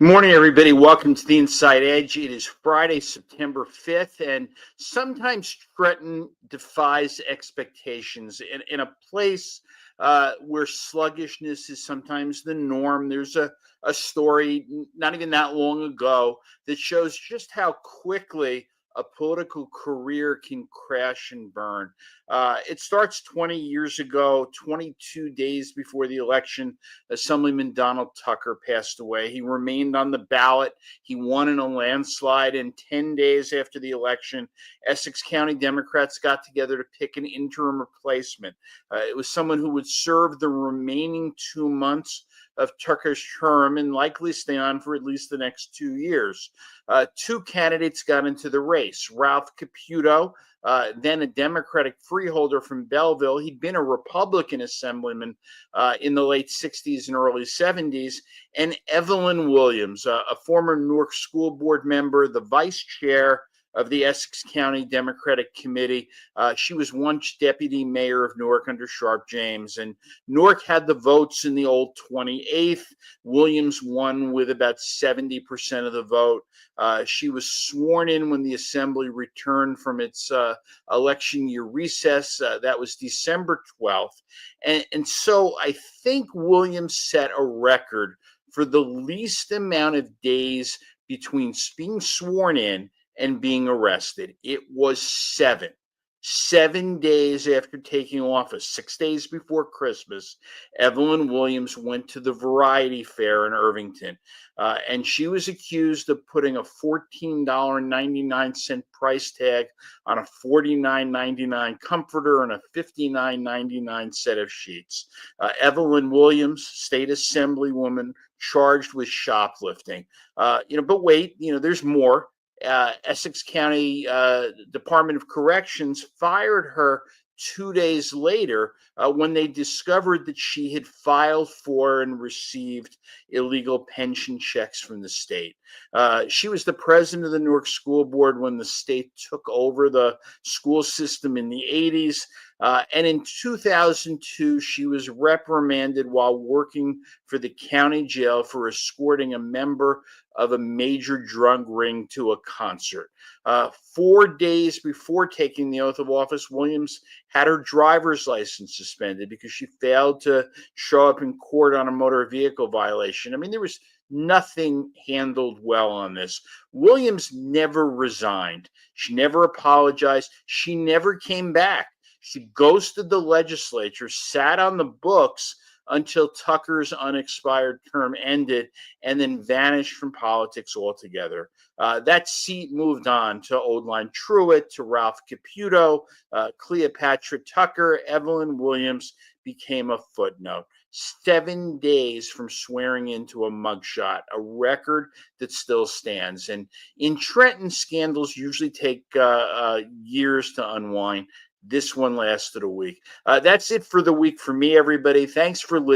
Morning, everybody. Welcome to the Inside Edge. It is Friday, September 5th, and sometimes Trenton defies expectations. In a place where sluggishness is sometimes the norm, there's a story not even that long ago that shows just how quickly a political career can crash and burn. It starts 20 years ago, 22 days before the election. Assemblyman Donald Tucker passed away. He remained on the ballot. He won in a landslide. And 10 days after the election, Essex County Democrats got together to pick an interim replacement. It was someone who would serve the remaining 2 months of Tucker's term and likely stay on for at least the next 2 years. Two candidates got into the race. Ralph Caputo, then a Democratic freeholder from Belleville. He'd been a Republican assemblyman in the late 60s and early 70s. And Evelyn Williams, a former Newark School Board member, the vice chair of the Essex County Democratic Committee. She was once deputy mayor of Newark under Sharp James, and Newark had the votes in the old 28th. Williams won with about 70% of the vote. She was sworn in when the assembly returned from its election year recess. That was December 12th. And so I think Williams set a record for the least amount of days between being sworn in and being arrested. It was 7 days after taking office, 6 days before Christmas. Evelyn Williams went to the Variety Fair in Irvington, and she was accused of putting a $14.99 price tag on a $49.99 comforter and a $59.99 set of sheets. Evelyn Williams, state assemblywoman, charged with shoplifting. But wait, there's more. Essex County Department of Corrections fired her 2 days later when they discovered that she had filed for and received illegal pension checks from the state. She was the president of the Newark School Board when the state took over the school system in the 80s. And in 2002, she was reprimanded while working for the county jail for escorting a member of a major drug ring to a concert. 4 days before taking the oath of office, Williams had her driver's license suspended because she failed to show up in court on a motor vehicle violation. I mean, there was nothing handled well on this. Williams never resigned. She never apologized. She never came back. She ghosted the legislature, sat on the books until Tucker's unexpired term ended, and then vanished from politics altogether. That seat moved on to Oldline Truitt, to Ralph Caputo, Cleopatra Tucker. Evelyn Williams became a footnote. 7 days from swearing into a mugshot, a record that still stands. And in Trenton, scandals usually take years to unwind. This one lasted a week. That's it for the week for me, everybody. Thanks for listening.